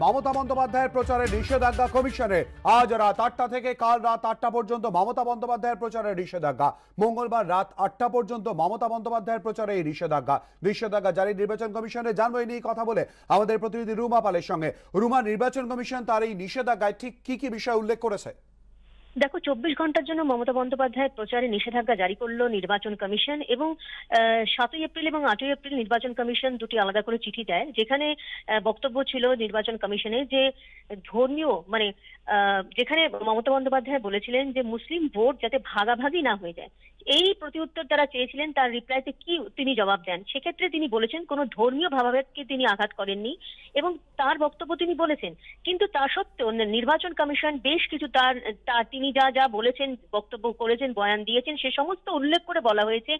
মমতা বন্দ্যোপাধ্যায়ের প্রচারে নিষেধাজ্ঞা কমিশনে আজ রাত 8টা থেকে কাল রাত 8টা পর্যন্ত মমতা বন্দ্যোপাধ্যায়ের প্রচারে নিষেধাজ্ঞা। মঙ্গলবার রাত 8টা পর্যন্ত মমতা বন্দ্যোপাধ্যায়ের প্রচারে এই নিষেধাজ্ঞা জারি নির্বাচন কমিশনে। জানবো এই নিয়ে কথা বলে আমাদের প্রতিনিধি রুমা পালের সঙ্গে। রুমা, নির্বাচন কমিশন তার এই নিষেধাজ্ঞায় ঠিক কি কি বিষয় উল্লেখ করেছে? দেখো, 24 ঘন্টার জন্য মমতা বন্দ্যোপাধ্যায়ের প্রচারে নিষেধাজ্ঞা জারি করলো নির্বাচন কমিশন এবং 7ই এপ্রিল এবং 8ই এপ্রিল নির্বাচন কমিশন দুটি আলাদা করে চিঠি দেয়, যেখানে বক্তব্য ছিল নির্বাচন কমিশনের যে ধর্মীয় যেখানে মমতা বন্দ্যোপাধ্যায় বলেছিলেন যে মুসলিম ভোট যাতে ভাগাভাগি না হয়ে যায়, এই প্রতিউত্তর তারা চেয়েছিলেন। তার রিপ্লাইতে কি তিনি জবাব দেন, সেক্ষেত্রে তিনি বলেছেন কোনো ধর্মীয় ভাবাবেগকে তিনি আঘাত করেননি এবং তার বক্তব্য তিনি বলেছেন। কিন্তু তা সত্ত্বেও নির্বাচন কমিশন বেশ কিছু তিনি যা বলেছেন, বক্তব্য করেছেন, বয়ান দিয়েছেন, সে সমস্ত উল্লেখ করে বলা হয়েছে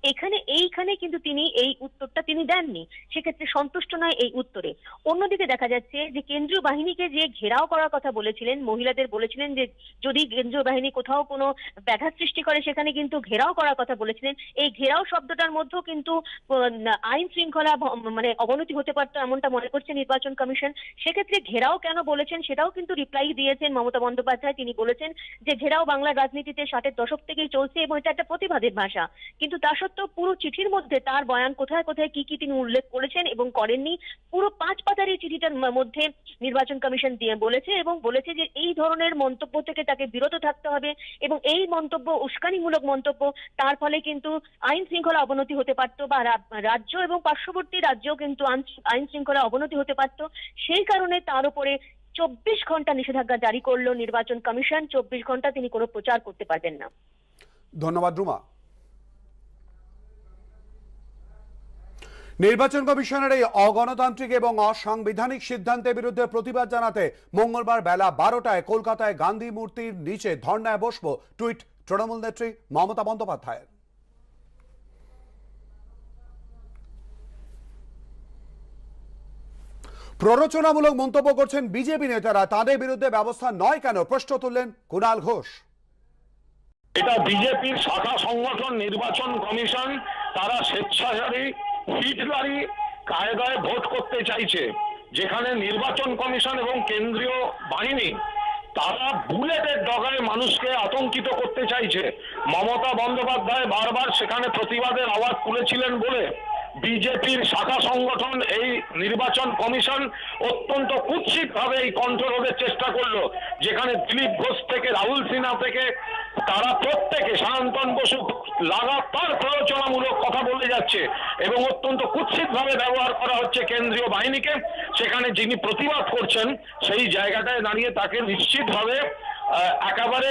এইখানে কিন্তু তিনি এই উত্তরটা তিনি দেননি, সেক্ষেত্রে সন্তুষ্ট নয় এই উত্তরে। অন্যদিকে দেখা যাচ্ছে যে কেন্দ্রীয় বাহিনীকে যে ঘেরাও করার কথা বলেছিলেন, মহিলাদের বলেছিলেন যে যদি কেন্দ্রীয় বাহিনী কোথাও কোনো ব্যাঘাত সৃষ্টি করে সেখানে কিন্তু ঘেরাও করার কথা বলেছিলেন। এই ঘেরাও শব্দটার মধ্যেও কিন্তু আইন শৃঙ্খলা অবনতি হতে পারতো এমনটা মনে করছে নির্বাচন কমিশন। সেক্ষেত্রে ঘেরাও কেন বলেছেন সেটাও কিন্তু রিপ্লাই দিয়েছেন মমতা বন্দ্যোপাধ্যায়। তিনি বলেছেন যে ঘেরাও বাংলার রাজনীতিতে 60-এর দশক থেকেই চলছে এবং এটা একটা প্রতিবাদের ভাষা। কিন্তু তা সত্ত্বেও পুরো চিঠির মধ্যে তার বয়ান কোথায় কোথায় কি তিনি উল্লেখ করেছেন এবং করেননি, পুরো 5 পাতার এই চিঠিটার মধ্যে নির্বাচন কমিশন দিয়ে বলেছে এবং বলেছে যে এই ধরনের মন্তব্য থেকে তাকে বিরত থাকতে হবে এবং এই মন্তব্য উস্কানিমূলক মন্তব্য, তার ফলে কিন্তু আইন শৃঙ্খলা অবনতি হতে পারতো বা রাজ্য এবং পার্শ্ববর্তী রাজ্যেও কিন্তু আইন শৃঙ্খলা অবনতি হতে পারতো। সেই কারণে তার উপরে 24 ঘন্টা নিষেধাজ্ঞা জারি করলো নির্বাচন কমিশন। 24 ঘন্টা তিনি কোনো প্রচার করতে পারবেন না। ধন্যবাদ রুমা। নির্বাচন কমিশনের এই অগণতান্ত্রিক এবং অসাংবিধানিক সিদ্ধান্তের বিরুদ্ধে প্রতিবাদ জানাতে মঙ্গলবার বেলা 12টায় কলকাতায় গান্ধী মূর্তির নিচে ধর্নায় বসবো, টুইট তৃণমূল নেত্রী মমতা বন্দ্যোপাধ্যায়ের। প্ররোচনামূলক মন্তব্য করছেন বিজেপি নেতারা, তাদের বিরুদ্ধে ব্যবস্থা নয় কেন, প্রশ্ন তুললেন কুণাল ঘোষ। এটা বিজেপির শাখা সংগঠন নির্বাচন কমিশন, তারা স্বেচ্ছাচারী হিটলারি কায়দায় ভোট করতে চাইছে, যেখানে নির্বাচন কমিশন এবং কেন্দ্রীয় বাহিনী তারা বুলেটের ডগায় মানুষকে আতঙ্কিত করতে চাইছে। মমতা বন্দ্যোপাধ্যায় বারবার সেখানে প্রতিবাদের আওয়াজ তুলেছিলেন বলে বিজেপির শাখা সংগঠন এই নির্বাচন কমিশন অত্যন্ত কুৎসিতভাবে এই কণ্ঠরোধের চেষ্টা করলো, যেখানে দিলীপ ঘোষ থেকে রাহুল সিনহা থেকে তারা প্রত্যেকে, সনাতন বসু লাগাতার প্ররোচনামূলক কথা বলে যাচ্ছে এবং অত্যন্ত কুৎসিতভাবে ব্যবহার করা হচ্ছে কেন্দ্রীয় বাহিনীকে। সেখানে যিনি প্রতিবাদ করছেন সেই জায়গাটায় দাঁড়িয়ে তাকে নিশ্চিতভাবে একেবারে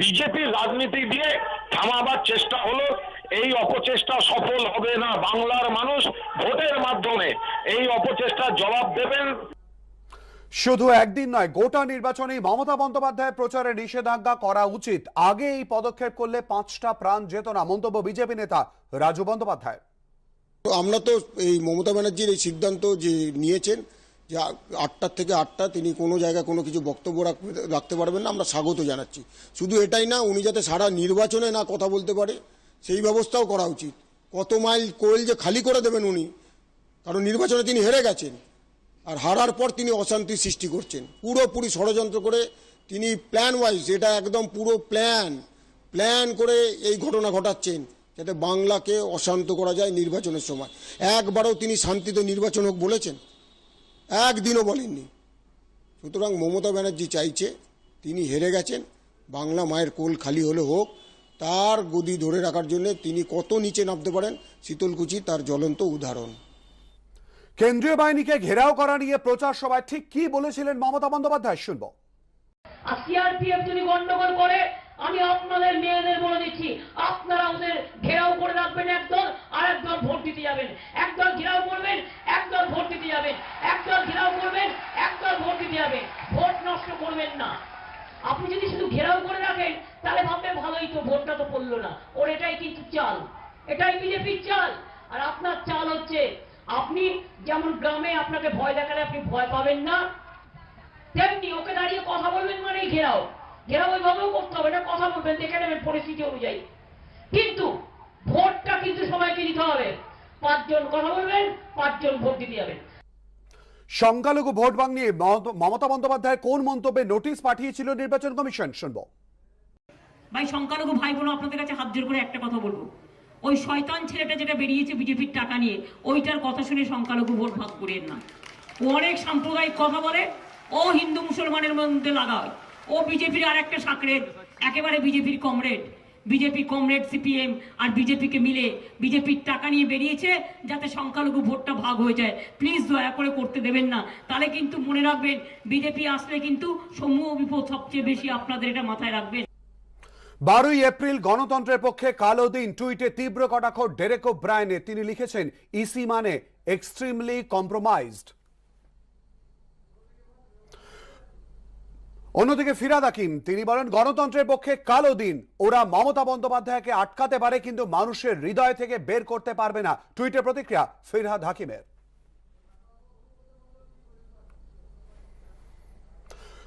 বিজেপির রাজনীতি দিয়ে থামাবার চেষ্টা হলো। এই অপচেষ্টা সফল হবে না। বাংলার মানুষ ভোটের মাধ্যমে এই অপচেষ্টার জবাব দেবেন। শুধু একদিন নয়, গোটা নির্বাচনেই মমতা বন্দ্যোপাধ্যায়ের প্রচারে নিষেধাজ্ঞা করা উচিত। আগে এই পদক্ষেপ করলে 5টা প্রাণ যেত না, মন্তব্য বিজেপি নেতা রাজু বন্দ্যোপাধ্যায়। আমরা তো এই মমতা ব্যানার্জির এই সিদ্ধান্ত যে নিয়েছেন যে 8টা থেকে 8টা তিনি কোনো জায়গায় কোনো কিছু বক্তব্য রাখতে পারবেন না, আমরা স্বাগত জানাচ্ছি। শুধু এটাই না, উনি যাতে সারা নির্বাচনে না কথা বলতে পারে সেই ব্যবস্থাও করা উচিত। কত মাইল কোয়েল যে খালি করে দেবেন উনি, কারণ নির্বাচনে তিনি হেরে গেছেন আর হারার পর তিনি অশান্তি সৃষ্টি করছেন পুরোপুরি ষড়যন্ত্র করে। তিনি প্ল্যান ওয়াইজ, এটা একদম পুরো প্ল্যান করে এই ঘটনা ঘটাচ্ছেন যাতে বাংলাকে অশান্ত করা যায় নির্বাচনের সময়। একবারও তিনি শান্তিতে নির্বাচন হোক বলেছেন? একদিনও বলেননি। সুতরাং মমতা ব্যানার্জি চাইছে, তিনি হেরে গেছেন, বাংলা মায়ের কোল খালি হলে হোক, তার গদি ধরে রাখার জন্য তিনি কত নিচে নামতে পারেন শীতলকুচি তার জ্বলন্ত উদাহরণ। কেন্দ্রীয় বাহিনীকে ঘেরাও করা নিয়ে প্রচার সভায় ঠিক কি বলেছিলেন মমতা বন্দ্যোপাধ্যায়, শুনবো। সিআরপিএফ যদি গন্ডগোল করে, আমি আপনাদের মেয়েদের বলে দিচ্ছি, আপনারা ওদের ঘেরাও করে রাখবেন, একদল আর একদল ভোট দিতে যাবেন। একদল ঘেরাও করবেন, একদল ভোট দিতে যাবেন। একদল ঘেরাও করবেন, একদল ভোট দিতে যাবেন। ভোট নষ্ট করবেন না। আপনি যদি শুধু ঘেরাও করে রাখেন তাহলে ভাববেন ভালোই তো, ভোটটা তো পড়লো না। ওর এটাই কিন্তু চাল, এটাই বিজেপির চাল। আর আপনার চাল হচ্ছে, আপনি যেমন গ্রামে আপনাকে ভয় দেখালে আপনি ভয় পাবেন না, তেমনি ওকে দাঁড়িয়ে কথা বলবেন মানে ঘেরাও ওইভাবেও করতে হবে না, কথা বলবেন, দেখে নেবেন পরিস্থিতি অনুযায়ী। কিন্তু ভোটটা কিন্তু সবাইকে দিতে হবে। 5 জন কথা বলবেন, 5 জন ভোট দিতে যাবেন। সংখ্যালঘু ভোট ভাঙ নিয়ে মমতা বন্দ্যোপাধ্যায় কোন মন্তব্যে নোটিশ পাঠিয়েছিল নির্বাচন কমিশন, শুনবো। ভাই সংখ্যালঘু ভাই বোন, আপনাদের কাছে হাত জোর করে একটা কথা বলবো, ওই শয়তান ছেলেটা যেটা বেরিয়েছে বিজেপির টাকা নিয়ে, ওইটার কথা শুনে সংখ্যালঘু ভোট ভাগ করেন না। ও অনেক সাম্প্রদায়িক কথা বলে, ও হিন্দু মুসলমানের মধ্যে লাগায়, ও বিজেপির আর একটা সাকরেদ, একেবারে বিজেপির কমরেড। বিজেপি কমরেড সিপিএম আর বিজেপিকে মিলে বিজেপির টাকা নিয়ে বেরিয়েছে যাতে সংখ্যালঘু ভোটটা ভাগ হয়ে যায়। প্লিজ দয়া করে করতে দেবেন না, তাহলে কিন্তু মনে রাখবেন বিজেপি আসলে কিন্তু সমূহ বিপদ সবচেয়ে বেশি, আপনাদের এটা মাথায় রাখবেন। 12ই এপ্রিল গণতন্ত্রের পক্ষে কালো দিন, টুইটে তীব্র কটাক্ষ ডেরেক ওব্রায়েনের। তিনি লিখেছেন, ইসি মানে এক্সট্রিমলি কম্প্রোমাইজড। অন্যদিকে ফিরাদ হাকিম তিনি বলেন, গণতন্ত্রের পক্ষে কালো দিন। ওরা মমতা বন্দ্যোপাধ্যায়কে আটকাতে পারে কিন্তু মানুষের হৃদয় থেকে বের করতে পারবে না। টুইটে প্রতিক্রিয়া ফিরহাদ হাকিমের।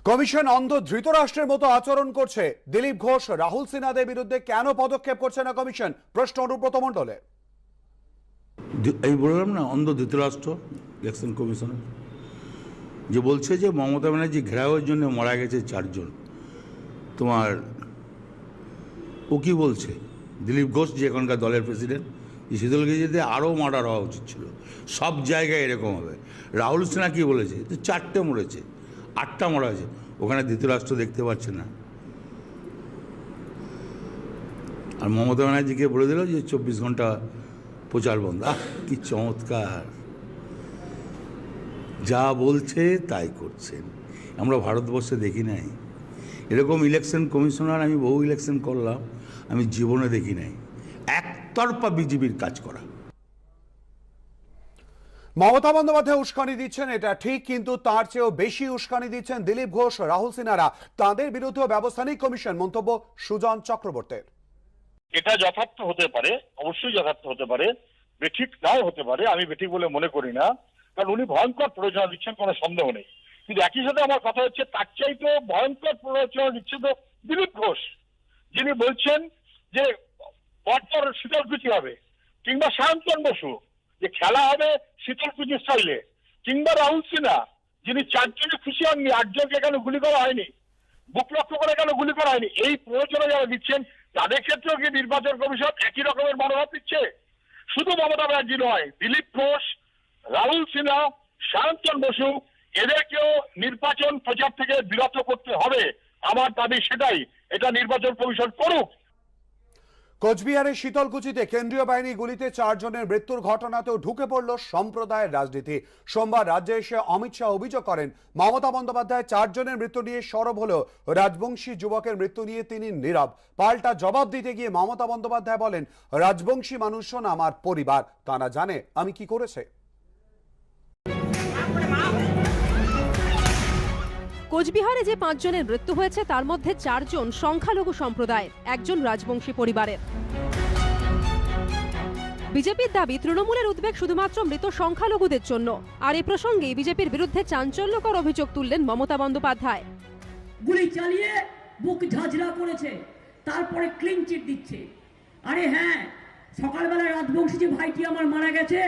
কমিশন অন্ধ ধৃতরাষ্ট্রের মতো আচরণ করছে। দিলীপ ঘোষ, রাহুল সিনহাদের বিরুদ্ধে কেন পদক্ষেপ করছে না কমিশন, প্রশ্ন অনুব্রত মণ্ডলের। এই বললাম না, অন্ধ ধৃতরাষ্ট্র ইলেকশন কমিশন যে বলছে যে মমতা ব্যানার্জি ঘেরাওয়ের জন্য মারা গেছে 4 জন। তোমার ও কি বলছে, দিলীপ ঘোষ যে এখনকার দলের প্রেসিডেন্ট, শীতলকে যেতে আরও মার্ডার হওয়া উচিত ছিল, সব জায়গায় এরকম হবে। রাহুল সিনহা কি বলেছে, 4টে মরেছে, 8টা মারা হয়েছে, ওখানে ধৃতরাষ্ট্র দেখতে পাচ্ছে না। আর মমতা ব্যানার্জিকে বলে দিল যে 24 ঘন্টা প্রচার বন্ধ। কি চমৎকার, যা বলছে তাই করছেন। আমরা ভারতবর্ষে দেখি নাই এরকম ইলেকশন কমিশনার। আমি বহু ইলেকশন করলাম, আমি জীবনে দেখি নাই একতরফা বিজেপির কাজ করা। মমতা বন্দ্যোপাধ্যায় উস্কানি দিচ্ছেন এটা ঠিক, কিন্তু তার চেয়েও বেশি উস্কানি দিচ্ছেন দিলীপ ঘোষ, রাহুল সিনহারা। তাদের বিরুদ্ধে ব্যবস্থা নেই কমিশন, মন্তব্য সুজন চক্রবর্তীর। এটা যথার্থ হতে পারে, অবশ্যই যথার্থ হতে পারে, বেঠিক নাও হতে পারে। আমি বেঠিক বলে মনে করি না, কারণ উনি ভয়ঙ্কর প্ররোচনা দিচ্ছেন, কোনো সন্দেহ নেই। কিন্তু একই সাথে আমার কথা হচ্ছে, তার চাইতে ভয়ঙ্কর প্ররোচনা দিচ্ছে তো দিলীপ ঘোষ, যিনি বলছেন যে পরপর শীতলকুচি হবে, কিংবা সায়ন্তন বসু যে খেলা হবে শীতলকুচি স্টাইলে, কিংবা রাহুল সিনহা যিনি 4 জনে খুশি হননি, 8 জনকে কেন গুলি করা হয়নি, বুক লক্ষ্য করে কেন গুলি করা হয়নি, এই প্ররোচনা যারা দিচ্ছেন তাদের ক্ষেত্রেও কি নির্বাচন কমিশন একই রকমের মনোভাব দিচ্ছে? শুধু মমতা ব্যানার্জি নয়, দিলীপ ঘোষ, রাহুল সিনহা, সায়ন্তন বসু, এদেরকেও নির্বাচন প্রচার থেকে বিরত করতে হবে। আমার দাবি সেটাই, এটা নির্বাচন কমিশন করুক। কোচবিহারের শীতলকুচিতে কেন্দ্রীয় বাহিনী গুলিতে 4 জনের মৃত্যুর ঘটনাতেও ঢুকে পড়ল সম্প্রদায়ের রাজনীতি। সোমবার রাজ্যে এসে অমিত শাহ অভিযোগ করেন, মমতা বন্দ্যোপাধ্যায় 4 জনের মৃত্যু নিয়ে সরব হলেও রাজবংশী যুবকের মৃত্যু নিয়ে তিনি নীরব। পাল্টা জবাব দিতে গিয়ে মমতা বন্দ্যোপাধ্যায় বলেন, রাজবংশী মানুষজন আমার পরিবার, তারা জানে আমি কি করেছে। কোচবিহারে যে 5 জনের মৃত্যু হয়েছে তার মধ্যে 4 জন সংখ্যালঘু সম্প্রদায়ের, 1 জন রাজবংশী পরিবারের। বিজেপির দাবি, তৃণমূলের উদ্বেগ শুধুমাত্র মৃত সংখ্যালঘুদের জন্য। আর এই প্রসঙ্গে বিজেপির বিরুদ্ধে চাঞ্চল্যকর অভিযোগ তুললেন মমতা বন্দ্যোপাধ্যায়। গুলি চালিয়ে বুক ঝাঁঝরা করেছে, তারপরে ক্লিন চিট দিচ্ছে। আরে হ্যাঁ, সকালবেলায় রাজবংশী যে ভাইটি আমার মারা গেছে,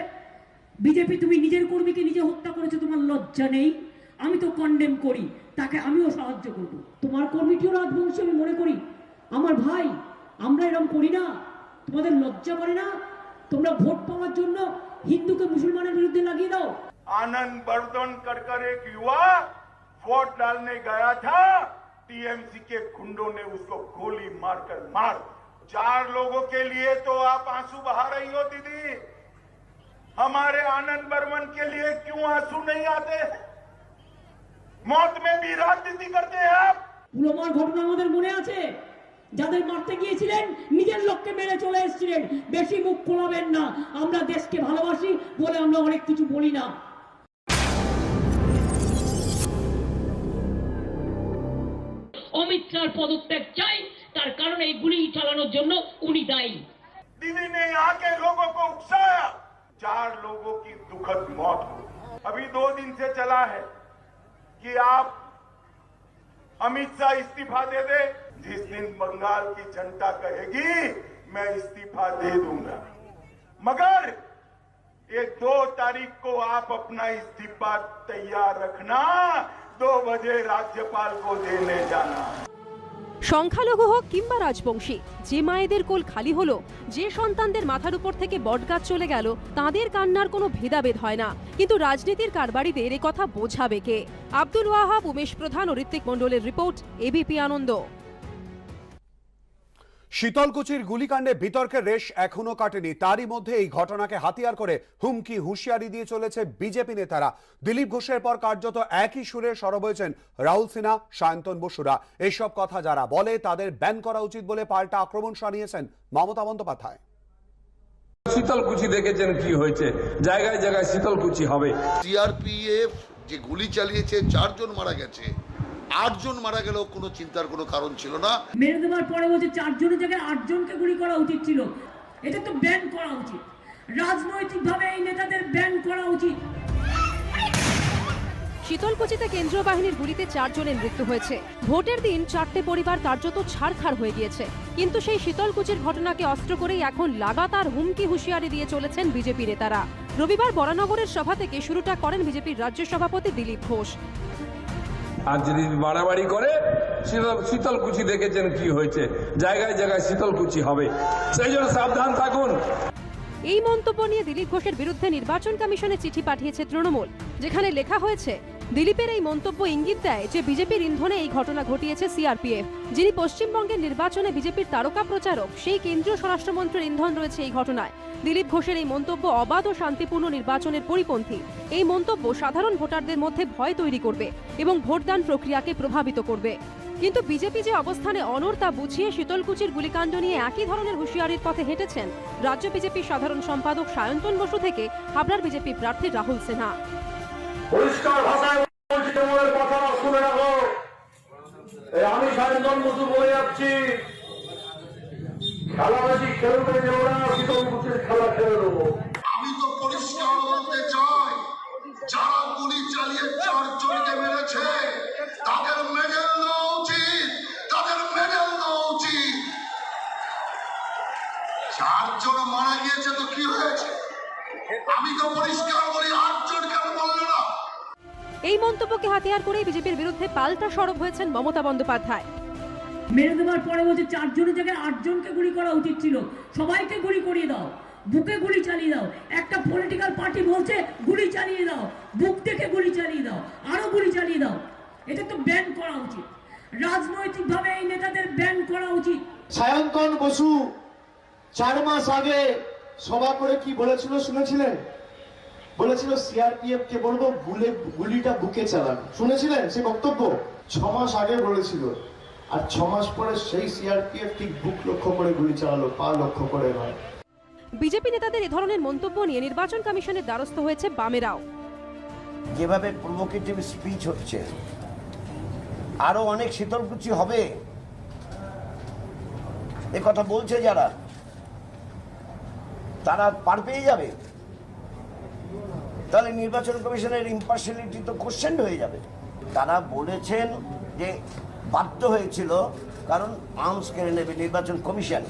বিজেপি তুমি নিজের কর্মীকে নিজে হত্যা করেছো, তোমার লজ্জা নেই? আমি তো কন্ডেম করি, তাকে আমিও সাহায্য করব। তোমার কর্মীটিও রাজবংশী আমি মনে করি, আমার ভাই, আমরা এরকম করি না? তোমাদের লজ্জা করে না? তোমরা ভোট পাওয়ার জন্য হিন্দুকে মুসলমানের বিরুদ্ধে লাগিয়ে দাও। आनंद बर्धन कर एक युवा वोट डालने गया था, टीएमसी के गुंडों ने उसको गोली मारकर मार। 4 लोगों के लिए तो आप आंसू बहा रही हो दीदी, हमारे आनंद बर्धन के लिए क्यों आंसू नहीं आते? मौत में भी राजनीति करते हैं आप। পুলওয়ামার ঘটনা আমাদের মনে আছে, যাদের মারতে গিয়েছিলেন নিজের লোককে মেরে চলে এসেছিলেন। বেশি মুখ খোলাবেন না, আমরা দেশকে ভালোবাসি বলে আমরা অনেক কিছু বলি না। অমিত শাহর পদত্যাগ চাই, তার কারণ এই গুলি চালানোর জন্য উনি দায়ী। दीदी ने यहाँ के लोगों को उकसाया, 4 लोगों की दुखद मौत हो। अभी 2 दिन से चला है कि आप अमित शाह इस्तीफा दे दे, जिस दिन बंगाल की जनता कहेगी मैं इस्तीफा दे दूंगा, मगर ये 2 तारीख को आप अपना इस्तीफा तैयार रखना, 2 बजे राज्यपाल को देने जाना। সংখ্যালঘু হোক কিংবা রাজবংশী, যে মায়েদের কোল খালি হলো, যে সন্তানদের মাথার উপর থেকে বটগাছ চলে গেল, তাদের কান্নার কোনো ভেদাভেদ হয় না। কিন্তু রাজনীতির কারবারিদের এ কথা বোঝাবে কে? আব্দুল ওয়াহাব, উমেশ প্রধান ও ঋত্বিক মণ্ডলের রিপোর্ট, এবিপি আনন্দ। শীতলকুচির গুলিকাণ্ডে বিতর্কের রেশ এখনো কাটেনি। তারই মধ্যে এই ঘটনাকে হাতিয়ার করে হুমকি হুঁশিয়ারি দিয়ে চলেছে বিজেপি নেতারা। দিলীপ ঘোষের পর কার্যত একই সুরে সরব হয়েছেন রাহুল সিনহা, সায়ন্তন বসুরা। এইসব কথা যারা বলে তাদের ব্যান করা উচিত বলে পাল্টা আক্রমণ সানিয়েছেন মমতা বন্দ্যোপাধ্যায়। শীতলকুচি দেখেছেন কি হয়েছে, জায়গায় জায়গায় শীতলকুচি হবে। সিআরপিএফ যে গুলি চালিয়েছে 4 জন মারা গেছে, 8 জন মারা গেলেও কোনো চিন্তার কোনো কারণ ছিল না। মেরে দেওয়ার পরে বলছে 4 জনের জায়গায় 8 জনকে গুলি করা উচিত ছিল। এটা তো ব্যান করা উচিত, রাজনৈতিকভাবে এই নেতাদের ব্যান করা উচিত। শীতলকুচিতে কেন্দ্রীয় বাহিনীর গুলিতে 4 জনের মৃত্যু হয়েছে। ভোটের দিন 4টে পরিবার কার্যত ছাড়খাড় হয়ে গিয়েছে। কিন্তু সেই শীতলকুচির ঘটনাকে অস্ত্র করেই এখন লাগাতার হুমকি হুঁশিয়ারি দিয়ে চলেছেন বিজেপি নেতারা। রবিবার বরানগরের সভা থেকে শুরুটা করেন বিজেপির রাজ্য সভাপতি দিলীপ ঘোষ। আর যদি বাড়াবাড়ি করে, শীতলকুচি দেখেছেন কি হয়েছে, জায়গায় জায়গায় শীতলকুচি হবে, সেই জন্য সাবধান থাকুন। এই মন্তব্য নিয়ে দিলীপ ঘোষের বিরুদ্ধে নির্বাচন কমিশনে চিঠি পাঠিয়েছে তৃণমূল, যেখানে লেখা হয়েছে দিলীপের এই মন্তব্য ইঙ্গিত দেয় যে বিজেপির ইন্ধনে এই ঘটনা ঘটিয়েছে সিআরপিএফ। যিনি পশ্চিমবঙ্গের নির্বাচনে বিজেপির তারকা প্রচারক, সেই কেন্দ্রীয় স্বরাষ্ট্রমন্ত্রীর ইন্ধন রয়েছে এই ঘটনায়। দিলীপ ঘোষের এই মন্তব্য অবাধ ও শান্তিপূর্ণ নির্বাচনের পরিপন্থী। এই মন্তব্য সাধারণ ভোটারদের মধ্যে ভয় তৈরি করবে এবং ভোটদান প্রক্রিয়াকে প্রভাবিত করবে। কিন্তু বিজেপি যে অবস্থানে অনড় তা বুঝিয়ে শীতলকুচির গুলিকাণ্ড নিয়ে একই ধরনের হুঁশিয়ারির পথে হেঁটেছেন রাজ্য বিজেপির সাধারণ সম্পাদক সায়ন্তন বসু থেকে হাবড়ার বিজেপি প্রার্থী রাহুল সিনহা। পরিষ্কার ভাষায় বলছি, তোমাদের কথা শুনে রাখো, আমি সায়ন্তন বসু বলে যাচ্ছি, খেলাবাজি খেলবে যে ওরা শীতলকুচির খেলা খেলে দেবো। আমি তো পরিষ্কার বলতে চাই, যারা গুলি চালিয়ে 4 জনকে মেরেছে তাদের মেডেল দেওয়া উচিত, তাদের মেডেল দেওয়া উচিত। 4 জন মারা গিয়েছে তো কি হয়েছে? আমি তো পরিষ্কার বলি, 8 জন কেন বললো না? এই মন্তব্যকে হাতিয়ার করে বিজেপির বিরুদ্ধে পাল্টা সরব হয়েছেন মমতা বন্দ্যোপাধ্যায়। মেরে দেওয়ার পরে বলছে 4 জনের জায়গায় 8 জনকে গুলি করা উচিত ছিল। সবাইকে গুলি করিয়ে দাও, বুকে গুলি চালিয়ে দাও। একটা পলিটিক্যাল পার্টি বলছে গুলি চালিয়ে দাও, বুক থেকে গুলি চালিয়ে দাও, আরো গুলি চালিয়ে দাও। এটা তো ব্যান করা উচিত, রাজনৈতিকভাবে এই নেতাদের ব্যান করা উচিত। সায়ন্তন বসু 4 মাস আগে সভা করে কি বলেছিল শুনেছিলেন? বলেছিল সিআরপিএফ কে বলবো গুলিটা বুকে চালান। শুনেছিলেন সে বক্তব্য? 6 মাস আগে বলেছিল, আর 6 মাস পরে সেই সিআরপিএফ ঠিক বুক লক্ষ্য করে গুলি চালালো, পা লক্ষ্য করে নয়। বিজেপি নেতাদের এ ধরনের মন্তব্য নিয়ে নির্বাচন কমিশনের দ্বারস্থ হয়েছে বামেরাও। যেভাবে প্রভোকেটিভ স্পিচ হচ্ছে, আরো অনেক শীতলকুচি হবে এ কথা বলছে যারা, তারা পার পেয়ে যাবে। তাহলে নির্বাচন কমিশনের ইম্পার্শিয়ালিটি তো কোশ্চেন হয়ে যাবে। তারা বলেছেন যে বাধ্য হয়েছিল, কারণ আর্মস কেড়ে নেবে নির্বাচন কমিশন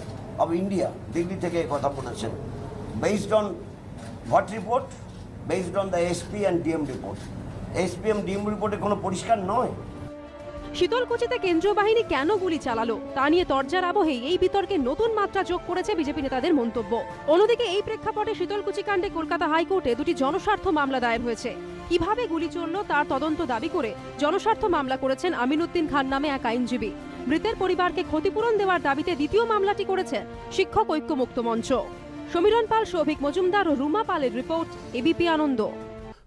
অব ইন্ডিয়া, দিল্লি থেকে কথা বলেছেন। Based on what report? Based on the SP and DM report. SP এবং ডিএম রিপোর্টে কোনো পরিষ্কার নয়। শীতলকুচিতে কেন্দ্রীয় বাহিনী কেন গুলি চালালো তা নিয়ে তরজার আবহেই এই বিতর্কে নতুন মাত্রা যোগ করেছে বিজেপি নেতাদের মন্তব্য। অন্যদিকে এই প্রেক্ষাপটে শীতলকুচি কাণ্ডে কলকাতা হাইকোর্টে 2টি জনস্বার্থ মামলা দায়ের হয়েছে। কিভাবে গুলি চলল তার তদন্ত দাবি করে জনস্বার্থ মামলা করেছেন আমিনুদ্দিন খান নামে এক আইনজীবী। মৃতের পরিবারকে ক্ষতিপূরণ দেওয়ার দাবিতে দ্বিতীয় মামলাটি করেছে শিক্ষক ঐক্যমুক্ত মঞ্চ। সমীরণ পাল, সৌভিক মজুমদার ও রুমা পালের রিপোর্ট, এবিপি আনন্দ।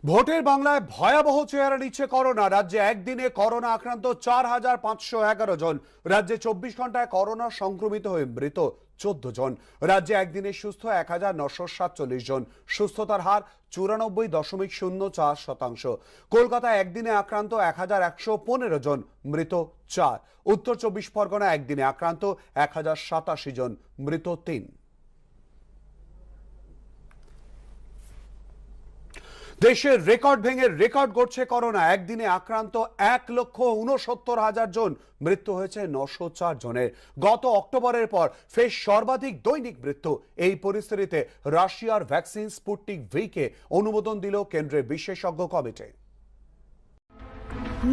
ভোটের বাংলায় ভয়াবহ চেহারা নিচ্ছে করোনা। রাজ্যে একদিনে করোনা আক্রান্ত 4511 জন। রাজ্যে 24 ঘন্টায় করোনা সংক্রমিত হয়ে মৃত 14 জন। রাজ্যে একদিনে সুস্থ 1947 জন। সুস্থতার হার 94.04%। কলকাতায় একদিনে আক্রান্ত 1115 জন, মৃত 4। উত্তর 24 পরগনা একদিনে আক্রান্ত 1087 জন, মৃত 3। দেশের রেকর্ড ভেঙে রেকর্ড গড়ছে করোনা। একদিনে আক্রান্ত 1,69,000 জন, মৃত্যু হয়েছে 904 জনের। গত অক্টোবরের পর ফের সর্বাধিক দৈনিক মৃত্যু। এই পরিস্থিতিতে রাশিয়ার ভ্যাকসিন স্পুটনিক ভি-কে অনুমোদন দিল কেন্দ্রের বিশেষজ্ঞ কমিটি।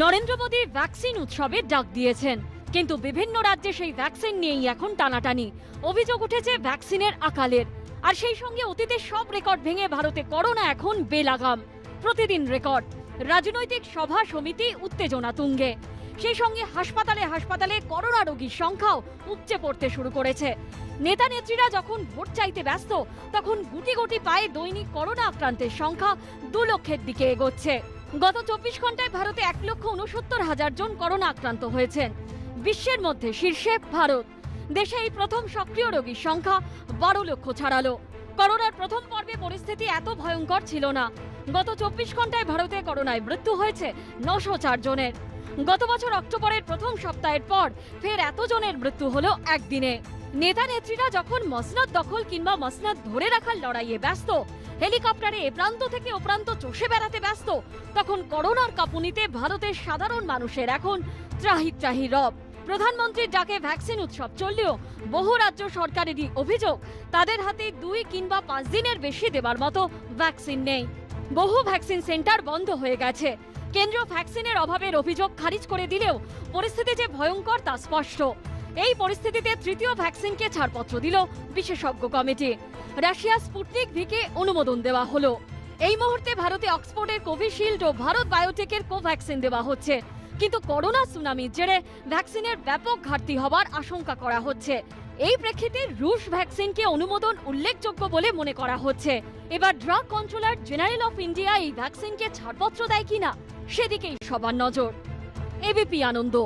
নরেন্দ্র মোদী ভ্যাকসিন উৎসবের ডাক দিয়েছেন, কিন্তু বিভিন্ন রাজ্যে সেই ভ্যাকসিন নিয়েই এখন টানাটানি। অভিযোগ উঠেছে ভ্যাকসিনের আকালের, আর সেই সঙ্গে অতীতের সব রেকর্ড ভেঙে ভারতে করোনা এখন বেলাগাম। প্রতিদিন রেকর্ড, রাজনৈতিক সভা সমিতি উত্তেজনা তুঙ্গে। সেই সঙ্গে হাসপাতালে হাসপাতালে করোনা রোগীর সংখ্যাও উপচে পড়তে শুরু করেছে। নেতা নেত্রীরা যখন ভোট চাইতে ব্যস্ত, তখন গুটি গুটি পায়ে দৈনিক করোনা আক্রান্তের সংখ্যা 2 লক্ষের দিকে এগোচ্ছে। গত 24 ঘন্টায় ভারতে 1,69,000 জন করোনা আক্রান্ত হয়েছেন। বিশ্বের মধ্যে শীর্ষে ভারত। দেশে এই প্রথম সক্রিয় রোগীর সংখ্যা 12 লক্ষ ছাড়ালো। করোনার প্রথম পর্বে পরিস্থিতি এত ভয়ঙ্কর ছিল না। গত 24 ঘন্টায় ভারতে করোনায় মৃত্যু হয়েছে 904 জনের। গত বছর অক্টোবরের প্রথম সপ্তাহের পর ফের এত জনের মৃত্যু হলো একদিনে। নেতা নেত্রীরা যখন মসনদ দখল কিংবা মসনদ ধরে রাখার লড়াইয়ে ব্যস্ত, হেলিকপ্টারে এ প্রান্ত থেকে ও প্রান্ত চষে বেড়াতে ব্যস্ত, তখন করোনার কাঁপুনিতে ভারতের সাধারণ মানুষের এখন ত্রাহি ত্রাহি রব। প্রধানমন্ত্রীর ডাকে ভ্যাকসিন উৎসব চললেও বহু রাজ্য সরকারেরই অভিযোগ তাদের হাতে 2 কিংবা 5 দিনের বেশি দেবার মতো ভ্যাকসিন নেই। বহু ভ্যাকসিন সেন্টার বন্ধ হয়ে গেছে। কেন্দ্র ভ্যাকসিনের অভাবের অভিযোগ খারিজ করে দিলেও পরিস্থিতি যে ভয়ঙ্কর তা স্পষ্ট। এই পরিস্থিতিতে তৃতীয় ভ্যাকসিনকে ছাড়পত্র দিল বিশেষজ্ঞ কমিটি। রাশিয়া স্পুটনিক ভি-কে অনুমোদন দেওয়া হলো। এই মুহূর্তে ভারতে অক্সফোর্ডের কোভিশিল্ড ও ভারত বায়োটেকের কোভ্যাক্সিন দেওয়া হচ্ছে, কিন্তু করোনা সুনামির জেরে ভ্যাকসিনের ব্যাপক ঘাটতি হবার আশঙ্কা করা হচ্ছে। এই প্রেক্ষিতে রুশ ভ্যাকসিনকে অনুমোদন উল্লেখযোগ্য বলে মনে করা হচ্ছে। এবার drug controller general of India এই ভ্যাকসিনকে ছাড়পত্র দেয় কিনা সেদিকেই সবার নজর। এবিপি আনন্দ।